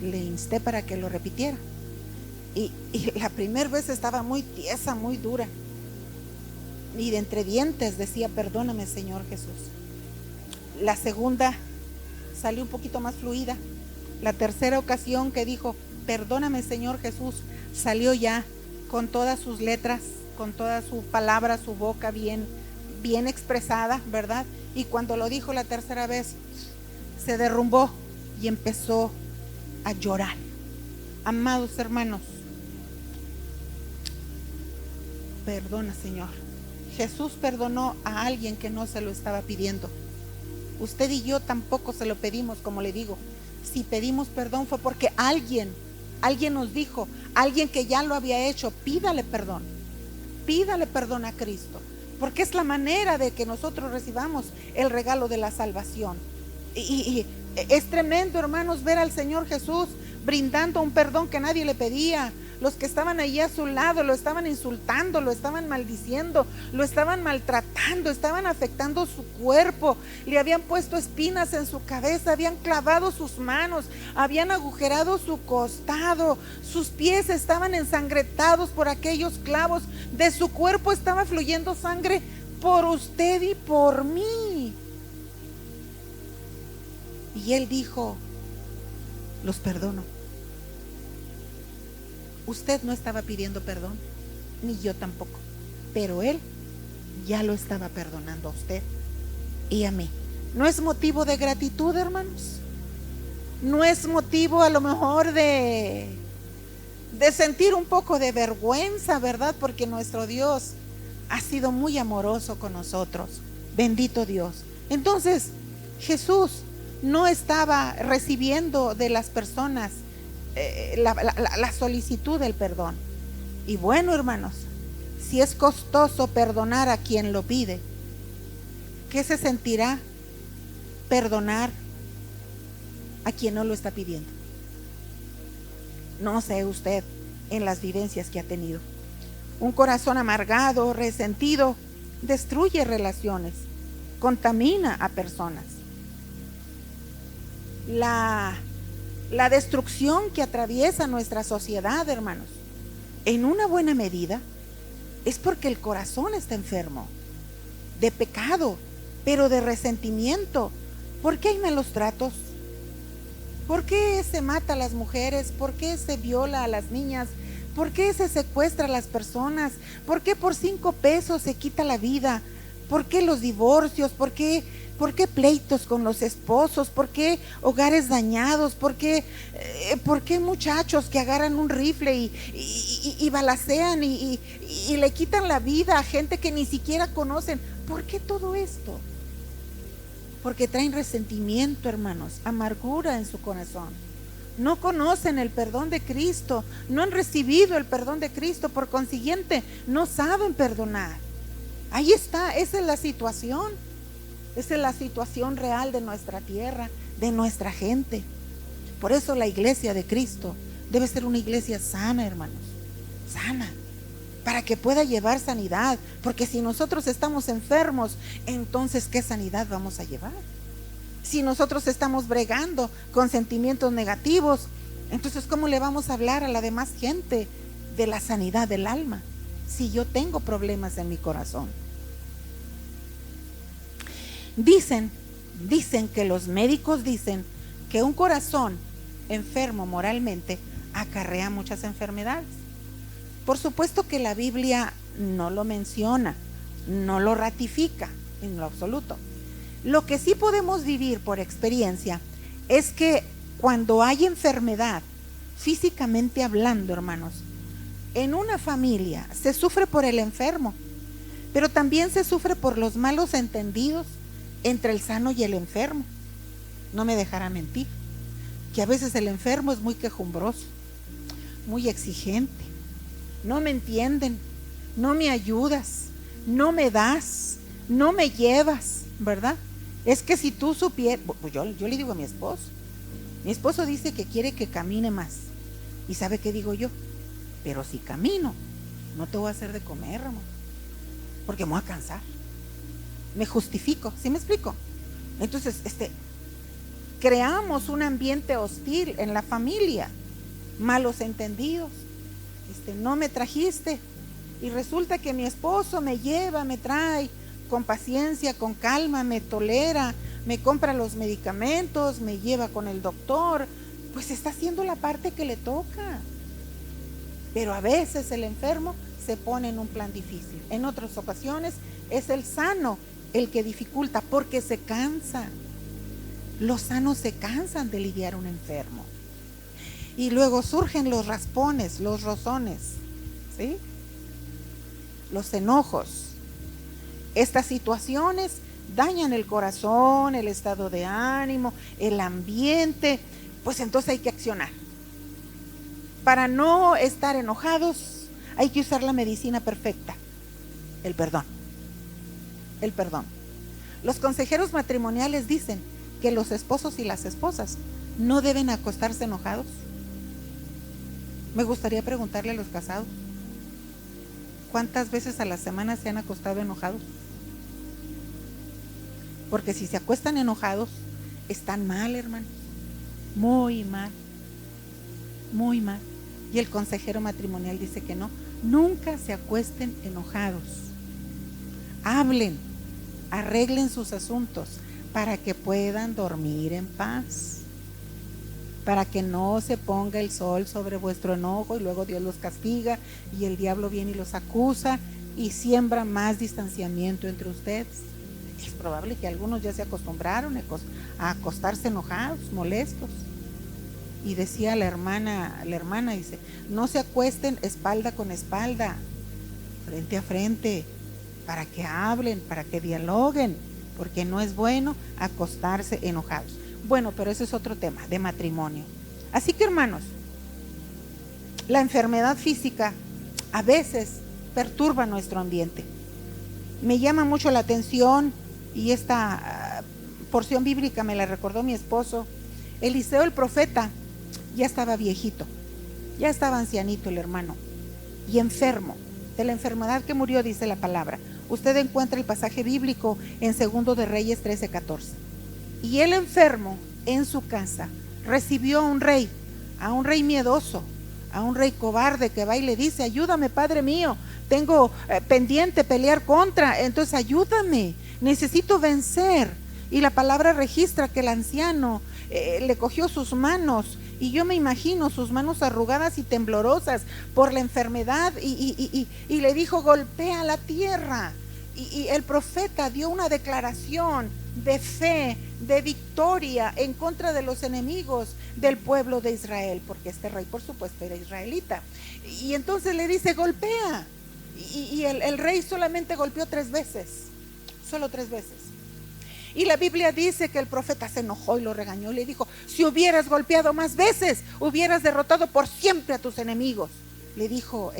Speaker 1: le insté para que lo repitiera. Y la primera vez estaba muy tiesa, muy dura. Y de entre dientes decía, perdóname, Señor Jesús. La segunda salió un poquito más fluida. La tercera ocasión que dijo, perdóname, Señor Jesús, salió ya con todas sus letras, con toda su palabra, su boca bien expresada, ¿verdad? Y cuando lo dijo la tercera vez, se derrumbó y empezó a llorar. Amados hermanos, perdona, Señor. Jesús perdonó a alguien que no se lo estaba pidiendo. Usted y yo tampoco se lo pedimos, como le digo. Si pedimos perdón fue porque alguien nos dijo, alguien que ya lo había hecho, pídale perdón a Cristo, porque es la manera de que nosotros recibamos el regalo de la salvación. Y es tremendo, hermanos, ver al Señor Jesús brindando un perdón que nadie le pedía. Los que estaban allí a su lado lo estaban insultando, lo estaban maldiciendo, lo estaban maltratando, estaban afectando su cuerpo, le habían puesto espinas en su cabeza, habían clavado sus manos, habían agujerado su costado, sus pies estaban ensangrentados por aquellos clavos, de su cuerpo estaba fluyendo sangre por usted y por mí. Y Él dijo, los perdono. Usted no estaba pidiendo perdón, ni yo tampoco, pero Él ya lo estaba perdonando a usted y a mí. ¿No es motivo de gratitud, hermanos? ¿No es motivo a lo mejor de sentir un poco de vergüenza, verdad? Porque nuestro Dios ha sido muy amoroso con nosotros. Bendito Dios. Entonces, Jesús no estaba recibiendo de las personas la solicitud del perdón. Y bueno, hermanos, si es costoso perdonar a quien lo pide, ¿qué se sentirá perdonar a quien no lo está pidiendo? No sé usted en las vivencias que ha tenido. Un corazón amargado, resentido, destruye relaciones, contamina a personas. La destrucción que atraviesa nuestra sociedad, hermanos, en una buena medida, es porque el corazón está enfermo, de pecado, pero de resentimiento. ¿Por qué hay malos tratos? ¿Por qué se mata a las mujeres? ¿Por qué se viola a las niñas? ¿Por qué se secuestra a las personas? ¿Por qué por 5 pesos se quita la vida? ¿Por qué los divorcios? ¿Por qué pleitos con los esposos? ¿Por qué hogares dañados? ¿Por qué muchachos que agarran un rifle y balacean y le quitan la vida a gente que ni siquiera conocen? ¿Por qué todo esto? Porque traen resentimiento, hermanos, amargura en su corazón. No conocen el perdón de Cristo, no han recibido el perdón de Cristo, por consiguiente, no saben perdonar. Ahí está, esa es la situación. Esa es la situación real de nuestra tierra, de nuestra gente. Por eso la iglesia de Cristo debe ser una iglesia sana, hermanos, sana, para que pueda llevar sanidad. Porque si nosotros estamos enfermos, entonces ¿qué sanidad vamos a llevar? Si nosotros estamos bregando con sentimientos negativos, entonces ¿cómo le vamos a hablar a la demás gente de la sanidad del alma si yo tengo problemas en mi corazón? Dicen dicen que los médicos dicen que un corazón enfermo moralmente acarrea muchas enfermedades. Por supuesto que la Biblia no lo menciona, no lo ratifica en lo absoluto. Lo que sí podemos vivir por experiencia es que cuando hay enfermedad, físicamente hablando, hermanos, en una familia se sufre por el enfermo, pero también se sufre por los malos entendidos entre el sano y el enfermo. No me dejará mentir que a veces el enfermo es muy quejumbroso, muy exigente. No me entienden, no me ayudas, no me das, no me llevas, ¿verdad? Es que si tú supieras, pues yo le digo a mi esposo dice que quiere que camine más. ¿Y sabe qué digo yo? Pero si camino, no te voy a hacer de comer, hermano, porque me voy a cansar. Me justifico, ¿sí me explico? Entonces, creamos un ambiente hostil en la familia, malos entendidos. No me trajiste, y resulta que mi esposo me lleva, me trae con paciencia, con calma, me tolera, me compra los medicamentos, me lleva con el doctor, pues está haciendo la parte que le toca. Pero a veces el enfermo se pone en un plan difícil. En otras ocasiones es el sano el que dificulta porque se cansa. Los sanos se cansan de lidiar a un enfermo. Y luego surgen los raspones, los rozones, ¿sí? Los enojos. Estas situaciones dañan el corazón, el estado de ánimo, el ambiente. Pues entonces hay que accionar. Para no estar enojados, hay que usar la medicina perfecta: el perdón. El perdón. Los consejeros matrimoniales dicen que los esposos y las esposas no deben acostarse enojados. Me gustaría preguntarle a los casados, ¿cuántas veces a la semana se han acostado enojados? Porque si se acuestan enojados, están mal, hermanos. Muy mal. Muy mal. Y el consejero matrimonial dice que no, nunca se acuesten enojados. Hablen, arreglen sus asuntos para que puedan dormir en paz, para que no se ponga el sol sobre vuestro enojo y luego Dios los castiga y el diablo viene y los acusa y siembra más distanciamiento entre ustedes. Es probable que algunos ya se acostumbraron a acostarse enojados, molestos. Y decía la hermana dice, no se acuesten espalda con espalda, frente a frente, para que hablen, para que dialoguen, porque no es bueno acostarse enojados. Bueno, pero ese es otro tema de matrimonio. Así que, hermanos, la enfermedad física a veces perturba nuestro ambiente. Me llama mucho la atención, y esta porción bíblica me la recordó mi esposo. Eliseo el profeta ya estaba viejito, ya estaba ancianito el hermano, y enfermo, de la enfermedad que murió, dice la palabra. Usted encuentra el pasaje bíblico en 2 de Reyes 13:14. Y el enfermo en su casa recibió a un rey miedoso, a un rey cobarde que va y le dice, ayúdame, Padre mío, tengo pendiente pelear contra, entonces ayúdame, necesito vencer. Y la palabra registra que el anciano le cogió sus manos, y yo me imagino sus manos arrugadas y temblorosas por la enfermedad, y le dijo, golpea la tierra. Y el profeta dio una declaración de fe, de victoria en contra de los enemigos del pueblo de Israel, porque este rey, por supuesto, era israelita. Y entonces le dice, golpea. Y el rey solamente golpeó 3 veces, solo 3 veces. Y la Biblia dice que el profeta se enojó y lo regañó. Le dijo, si hubieras golpeado más veces, hubieras derrotado por siempre a tus enemigos. Le dijo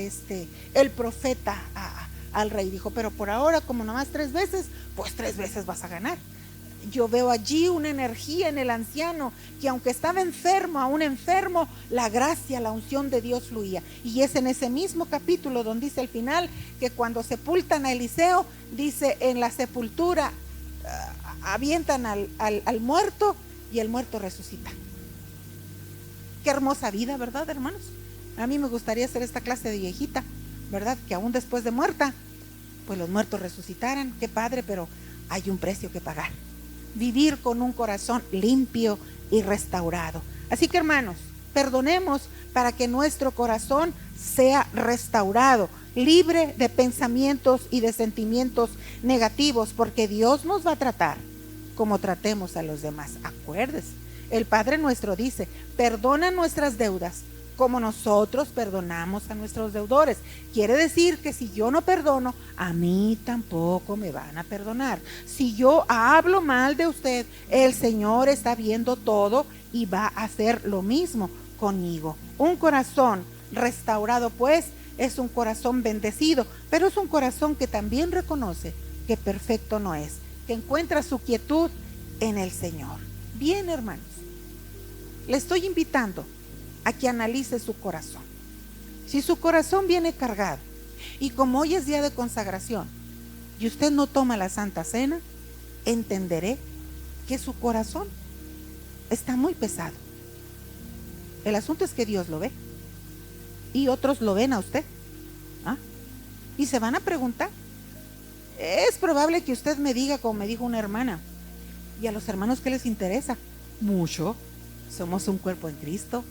Speaker 1: el profeta al rey. Dijo, pero por ahora, como nomás 3 veces, pues 3 veces vas a ganar. Yo veo allí una energía en el anciano, que aunque estaba enfermo, aún enfermo, la gracia, la unción de Dios fluía. Y es en ese mismo capítulo donde dice al final que cuando sepultan a Eliseo, dice, en la sepultura avientan al muerto y el muerto resucita. Qué hermosa vida, ¿verdad, hermanos? A mí me gustaría ser esta clase de viejita, ¿verdad? Que aún después de muerta, pues los muertos resucitaran. Qué padre, pero hay un precio que pagar. vivir con un corazón limpio y restaurado. Así que, hermanos, perdonemos para que nuestro corazón sea restaurado, libre de pensamientos y de sentimientos negativos, porque Dios nos va a tratar como tratemos a los demás. Acuérdese, el Padre nuestro dice: perdona nuestras deudas como nosotros perdonamos a nuestros deudores. Quiere decir que si yo no perdono, a mí tampoco me van a perdonar. Si yo hablo mal de usted, el Señor está viendo todo y va a hacer lo mismo conmigo. Un corazón restaurado, pues, es un corazón bendecido, pero es un corazón que también reconoce que perfecto no es, que encuentra su quietud en el Señor. Bien, hermanos, le estoy invitando a que analice su corazón. Si su corazón viene cargado, y como hoy es día de consagración y usted no toma la Santa Cena, entenderé que su corazón está muy pesado. El asunto es que Dios lo ve y otros lo ven a usted. ¿Ah? Y se van a preguntar. Es probable que usted me diga, como me dijo una hermana: ¿y a los hermanos qué les interesa? Mucho. Somos un cuerpo en Cristo.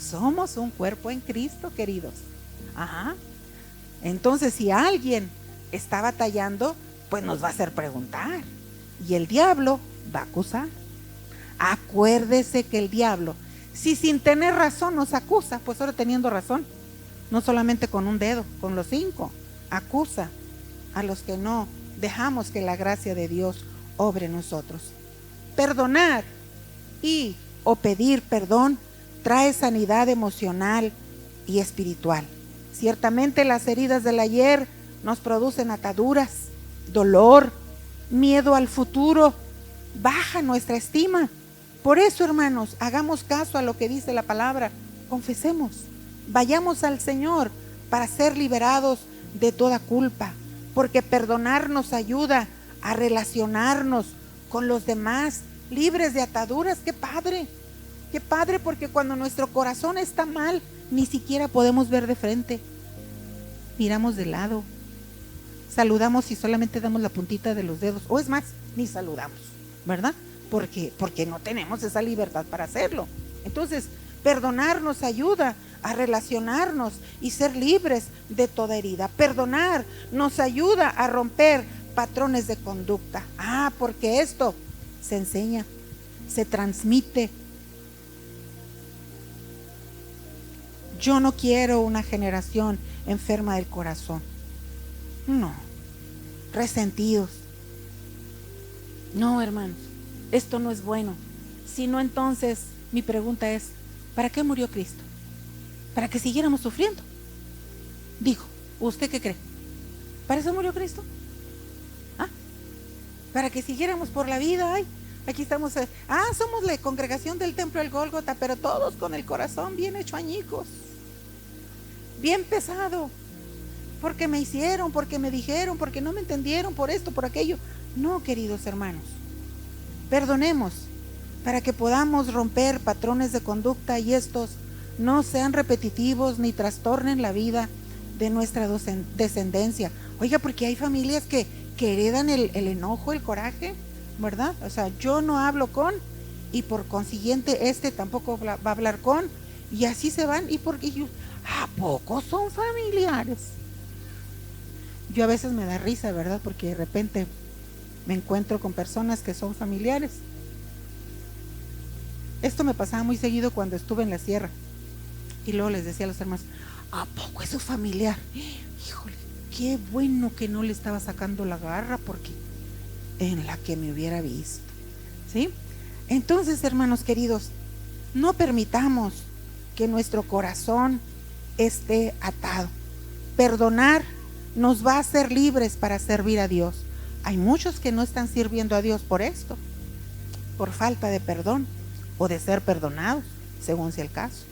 Speaker 1: Somos un cuerpo en Cristo, queridos. Ajá. Entonces, si alguien está batallando, pues nos va a hacer preguntar. Y el diablo va a acusar. Acuérdese que el diablo, si sin tener razón nos acusa, pues ahora teniendo razón, no solamente con un dedo, con los 5, acusa a los que no dejamos que la gracia de Dios obre en nosotros. Perdonar y o pedir perdón trae sanidad emocional y espiritual. Ciertamente las heridas del ayer nos producen ataduras, dolor, miedo al futuro, baja nuestra estima. Por eso, hermanos, hagamos caso a lo que dice la palabra, confesemos, vayamos al Señor para ser liberados de toda culpa, porque perdonar nos ayuda a relacionarnos con los demás libres de ataduras. ¡Qué padre! Qué padre, porque cuando nuestro corazón está mal, ni siquiera podemos ver de frente. Miramos de lado. Saludamos y solamente damos la puntita de los dedos. O es más, ni saludamos, ¿verdad? Porque no tenemos esa libertad para hacerlo. Entonces, perdonar nos ayuda a relacionarnos y ser libres de toda herida. Perdonar nos ayuda a romper patrones de conducta. Porque esto se enseña, se transmite. Yo no quiero una generación enferma del corazón. No, resentidos. No, hermanos, esto no es bueno. Si no, entonces mi pregunta es: ¿para qué murió Cristo? ¿Para que siguiéramos sufriendo? Digo, ¿usted qué cree? ¿Para eso murió Cristo? Para que siguiéramos por la vida. Aquí estamos, somos la congregación del templo del Gólgota, pero todos con el corazón bien hecho añicos, bien pesado, porque me hicieron, porque me dijeron, porque no me entendieron, por esto, por aquello. No, queridos hermanos, perdonemos para que podamos romper patrones de conducta y estos no sean repetitivos ni trastornen la vida de nuestra descendencia. Oiga, porque hay familias que heredan el enojo, el coraje, ¿verdad? O sea, yo no hablo con, y por consiguiente tampoco va a hablar con, y así se van. ¿Y porque ¿a poco son familiares? Yo a veces me da risa, ¿verdad? Porque de repente me encuentro con personas que son familiares. Esto me pasaba muy seguido cuando estuve en la sierra, y luego les decía a los hermanos: ¿a poco es su familiar? Híjole, qué bueno que no le estaba sacando la garra, porque en la que me hubiera visto, ¿sí? Entonces, hermanos queridos, no permitamos que nuestro corazón esté atado. Perdonar nos va a hacer libres para servir a Dios. Hay muchos que no están sirviendo a Dios por esto, por falta de perdón o de ser perdonados, según sea el caso.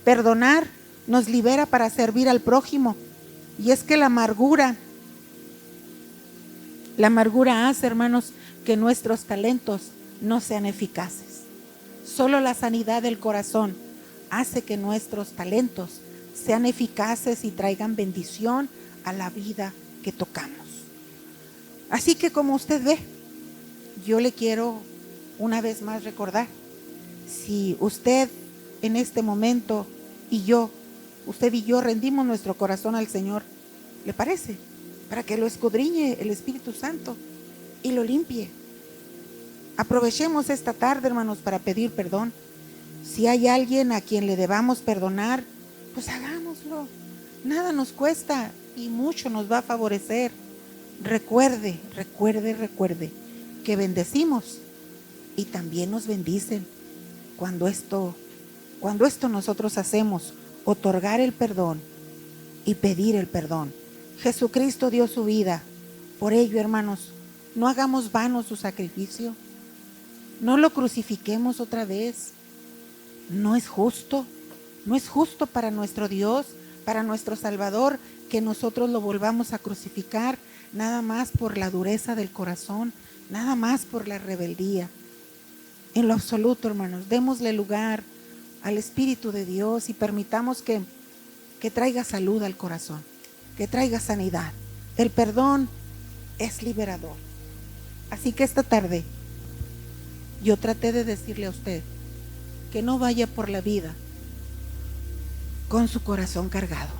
Speaker 1: Perdonar nos libera para servir al prójimo. Y es que la amargura hace, hermanos, que nuestros talentos no sean eficaces. Solo la sanidad del corazón hace que nuestros talentos sean eficaces y traigan bendición a la vida que tocamos. Así que, como usted ve, yo le quiero una vez más recordar, si usted en este momento usted y yo rendimos nuestro corazón al Señor, ¿le parece? Para que lo escudriñe el Espíritu Santo y lo limpie. Aprovechemos esta tarde, hermanos, para pedir perdón. Si hay alguien a quien le debamos perdonar, pues hagámoslo. Nada nos cuesta y mucho nos va a favorecer. Recuerde que bendecimos y también nos bendicen cuando esto nosotros hacemos, otorgar el perdón y pedir el perdón. Jesucristo dio su vida. Por ello, hermanos, no hagamos vano su sacrificio. No lo crucifiquemos otra vez. No es justo para nuestro Dios, para nuestro Salvador, que nosotros lo volvamos a crucificar, nada más por la dureza del corazón, nada más por la rebeldía. En lo absoluto, hermanos, démosle lugar al Espíritu de Dios y permitamos que traiga salud al corazón, que traiga sanidad. El perdón es liberador. Así que esta tarde yo traté de decirle a usted que no vaya por la vida con su corazón cargado.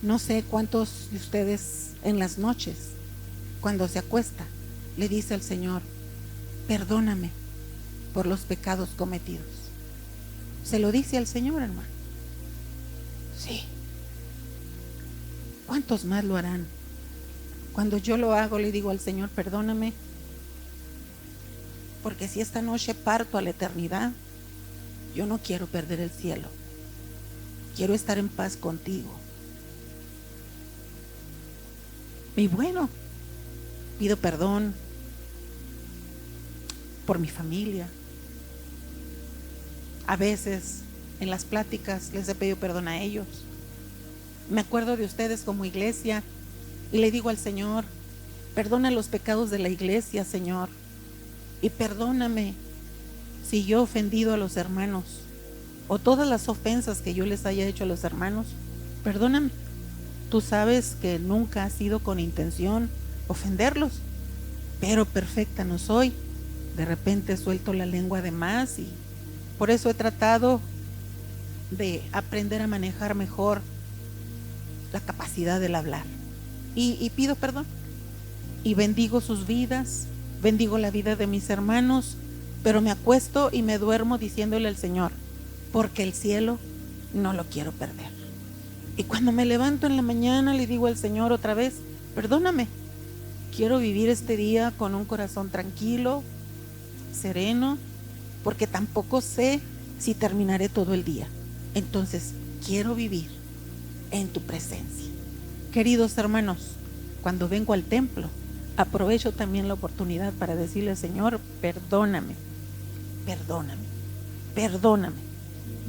Speaker 1: No sé cuántos de ustedes en las noches, cuando se acuesta, le dice al Señor: perdóname por los pecados cometidos. ¿Se lo dice al Señor, hermano? Sí. ¿Cuántos más lo harán? Cuando yo lo hago, le digo al Señor: perdóname, porque si esta noche parto a la eternidad, yo no quiero perder el cielo. Quiero estar en paz contigo. Y bueno, pido perdón por mi familia. A veces en las pláticas les he pedido perdón a ellos. Me acuerdo de ustedes como iglesia y le digo al Señor: perdona los pecados de la iglesia, Señor, y perdóname si yo he ofendido a los hermanos o todas las ofensas que yo les haya hecho a los hermanos. Perdóname. Tú sabes que nunca ha sido con intención ofenderlos, pero perfecta no soy. De repente suelto la lengua de más y por eso he tratado de aprender a manejar mejor la capacidad del hablar. Y pido perdón. Y bendigo sus vidas, bendigo la vida de mis hermanos, pero me acuesto y me duermo diciéndole al Señor: porque el cielo no lo quiero perder. Y cuando me levanto en la mañana le digo al Señor otra vez: perdóname, quiero vivir este día con un corazón tranquilo, sereno, porque tampoco sé si terminaré todo el día. Entonces quiero vivir en tu presencia. Queridos hermanos, cuando vengo al templo, aprovecho también la oportunidad para decirle al Señor: perdóname,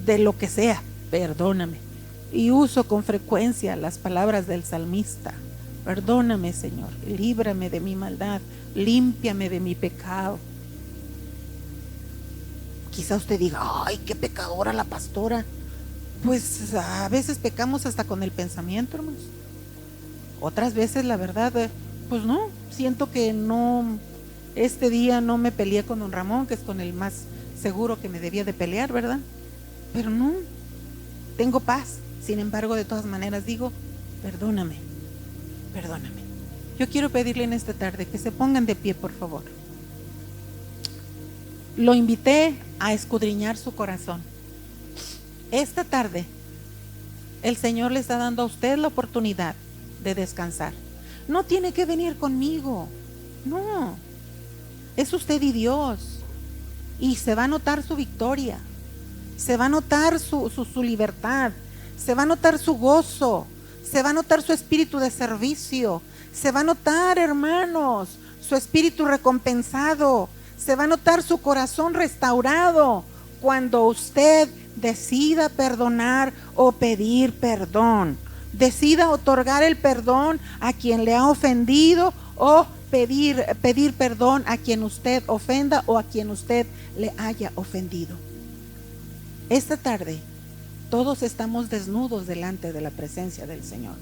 Speaker 1: de lo que sea, perdóname. Y uso con frecuencia las palabras del salmista: perdóname, Señor, líbrame de mi maldad, límpiame de mi pecado. Quizá usted diga: ay, qué pecadora la pastora. Pues a veces pecamos hasta con el pensamiento, hermanos. Otras veces, la verdad, pues no, siento que no, este día no me peleé con don Ramón, que es con el más seguro que me debía de pelear, ¿verdad? Pero no, tengo paz. Sin embargo, de todas maneras digo: perdóname. Yo quiero pedirle en esta tarde que se pongan de pie, por favor. Lo invité a escudriñar su corazón. Esta tarde el Señor le está dando a usted la oportunidad de descansar. No tiene que venir conmigo, no, es usted y Dios, y se va a notar su victoria, se va a notar su libertad, se va a notar su gozo, se va a notar su espíritu de servicio, se va a notar, hermanos, su espíritu recompensado, se va a notar su corazón restaurado cuando usted decida perdonar o pedir perdón, decida otorgar el perdón a quien le ha ofendido o pedir perdón a quien usted ofenda o a quien usted le haya ofendido. Esta tarde todos estamos desnudos delante de la presencia del Señor.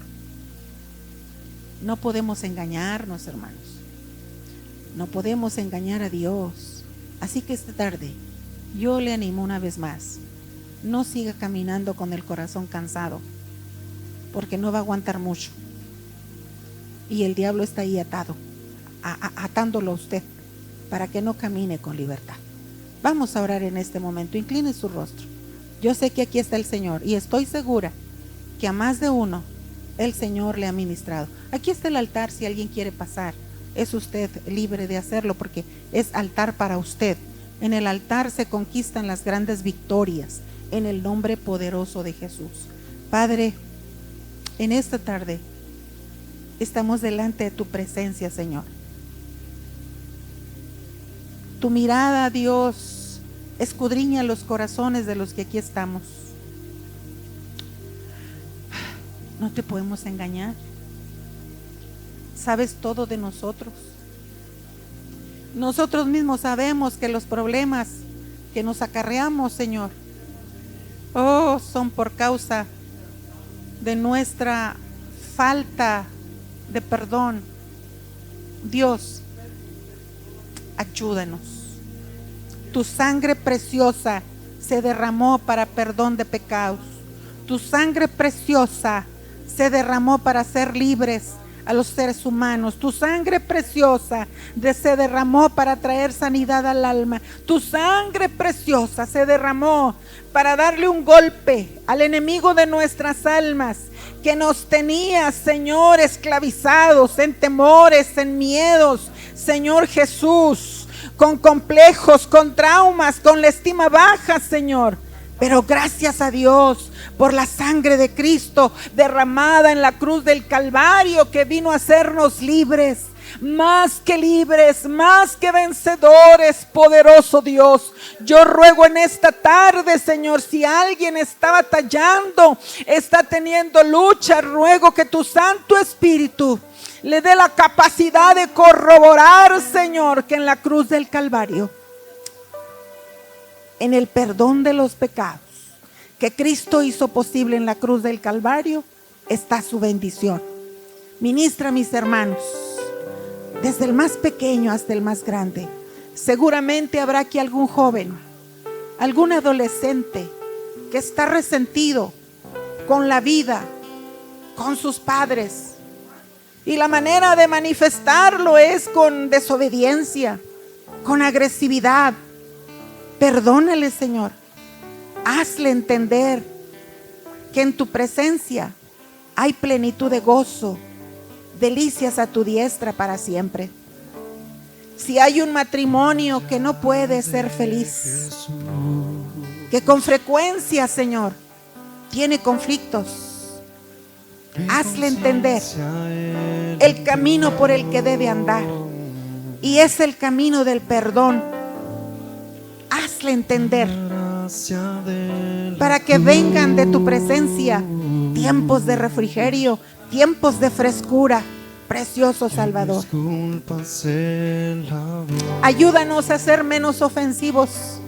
Speaker 1: No podemos engañarnos, hermanos. No podemos engañar a Dios. Así que esta tarde yo le animo una vez más. No siga caminando con el corazón cansado, porque no va a aguantar mucho. Y el diablo está ahí atado, atándolo a usted, para que no camine con libertad. Vamos a orar en este momento. Incline su rostro. Yo sé que aquí está el Señor y estoy segura que a más de uno el Señor le ha ministrado. Aquí está el altar si alguien quiere pasar. Es usted libre de hacerlo porque es altar para usted. En el altar se conquistan las grandes victorias en el nombre poderoso de Jesús. Padre, en esta tarde estamos delante de tu presencia, Señor. Tu mirada, Dios, escudriña los corazones de los que aquí estamos. No te podemos engañar. Sabes todo de nosotros. Nosotros mismos sabemos que los problemas que nos acarreamos, Señor, son por causa de nuestra falta de perdón. Dios, ayúdanos. Tu sangre preciosa se derramó para perdón de pecados. Tu sangre preciosa se derramó para ser libres a los seres humanos. Tu sangre preciosa se derramó para traer sanidad al alma. Tu sangre preciosa se derramó para darle un golpe al enemigo de nuestras almas, que nos tenía, Señor, esclavizados en temores, en miedos, Señor Jesús, con complejos, con traumas, con la estima baja, Señor. Pero gracias a Dios por la sangre de Cristo derramada en la cruz del Calvario, que vino a hacernos libres, más que vencedores, poderoso Dios. Yo ruego en esta tarde, Señor, si alguien está batallando, está teniendo lucha, ruego que tu Santo Espíritu le dé la capacidad de corroborar, Señor, que en la cruz del Calvario, en el perdón de los pecados que Cristo hizo posible en la cruz del Calvario, está su bendición. Ministra a mis hermanos, desde el más pequeño hasta el más grande. Seguramente habrá aquí algún joven, algún adolescente que está resentido con la vida, con sus padres, y la manera de manifestarlo es con desobediencia, con agresividad. Perdónale, Señor. Hazle entender que en tu presencia hay plenitud de gozo, delicias a tu diestra para siempre. Si hay un matrimonio que no puede ser feliz, que con frecuencia, Señor, tiene conflictos, hazle entender el camino por el que debe andar, y es el camino del perdón. Hazle entender para que vengan de tu presencia tiempos de refrigerio, tiempos de frescura. Precioso Salvador, ayúdanos a ser menos ofensivos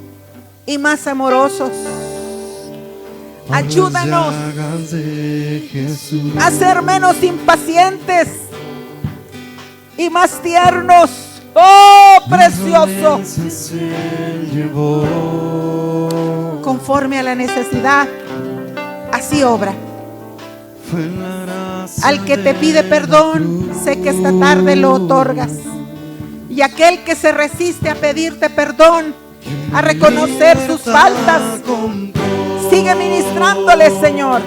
Speaker 1: y más amorosos. Ayúdanos a ser menos impacientes y más tiernos. Oh, precioso. Conforme a la necesidad, así obra. Al que te pide perdón, sé que esta tarde lo otorgas. Y aquel que se resiste a pedirte perdón, a reconocer sus faltas, sigue ministrándole, Señor,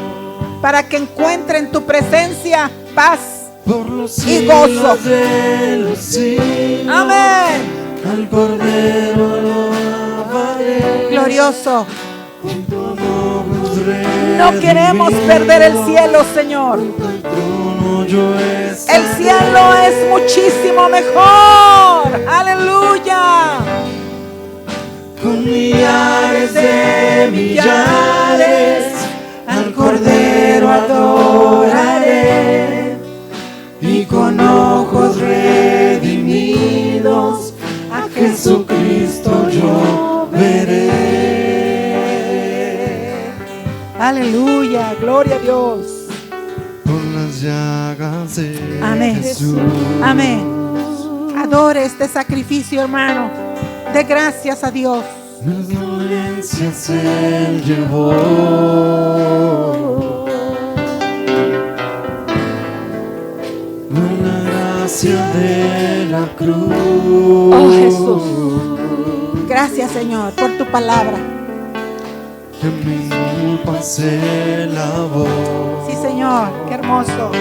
Speaker 1: para que encuentre en tu presencia paz y gozo. Amén.
Speaker 2: Al Cordero lo alabaré.
Speaker 1: Glorioso. No queremos perder el cielo, Señor. El cielo es muchísimo mejor. Aleluya.
Speaker 2: Con millares de millares al Cordero adoraré, y con ojos redimidos a Jesucristo yo veré.
Speaker 1: Aleluya, gloria a Dios.
Speaker 2: Por las llagas de
Speaker 1: Amén.
Speaker 2: Jesús.
Speaker 1: Amén. Adore este sacrificio, hermano. De gracias a Dios.
Speaker 2: Mis dolencias Él llevó. Con la gracia de la cruz.
Speaker 1: Oh Jesús. Gracias, Señor, por tu palabra.
Speaker 2: Que mi culpa se lavó.
Speaker 1: Sí, Señor, qué hermoso.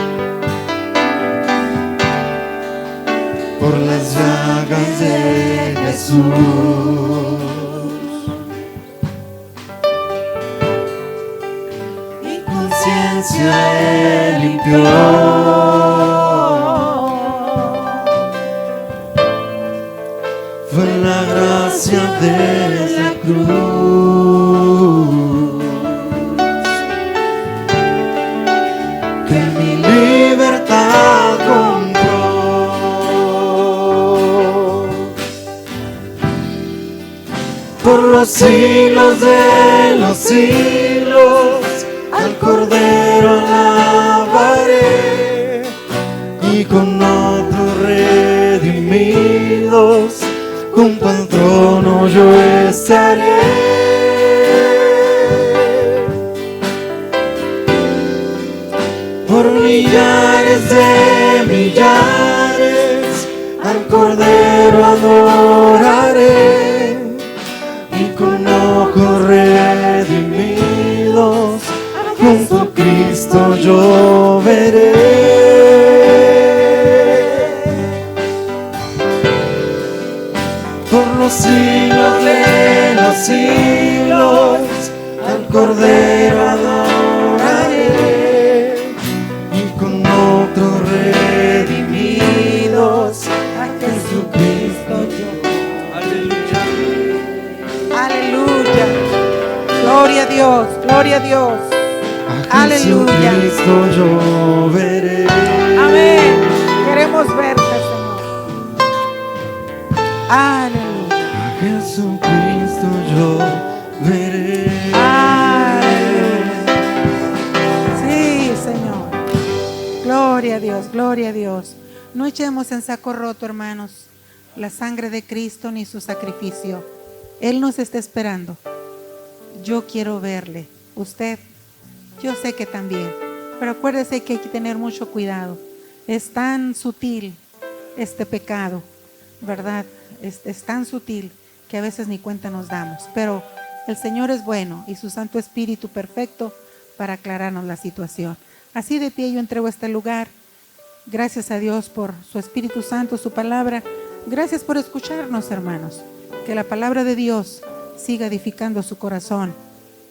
Speaker 2: Por las llagas de Jesús. Mi conciencia Él limpió. Fue la gracia de la cruz que mi libertad compró. Por los siglos de los siglos al Cordero alabaré, y con otros redimidos junto al trono yo estaré. Por millares de millares al Cordero adoraré, y con ojos redimidos junto a Cristo yo veré. Por los siglos de los siglos al Cordero adoraré, y con otros redimidos a Jesucristo yo. Aleluya.
Speaker 1: Aleluya. Gloria a Dios, gloria a Dios.
Speaker 2: A
Speaker 1: Aleluya.
Speaker 2: Jesucristo yo veré.
Speaker 1: Amén. Queremos verte, Señor. Aleluya.
Speaker 2: A Jesucristo yo veré.
Speaker 1: Aleluya. Sí, Señor. Gloria a Dios, gloria a Dios. No echemos en saco roto, hermanos, la sangre de Cristo ni su sacrificio. Él nos está esperando. Yo quiero verle. Usted, yo sé que también. Pero acuérdese que hay que tener mucho cuidado. Es tan sutil este pecado, ¿verdad? Es tan sutil que a veces ni cuenta nos damos. Pero el Señor es bueno y su Santo Espíritu perfecto para aclararnos la situación. Así de pie yo entrego este lugar. Gracias a Dios por su Espíritu Santo, su palabra. Gracias por escucharnos, hermanos. Que la palabra de Dios siga edificando su corazón,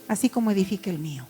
Speaker 1: así como edifique el mío.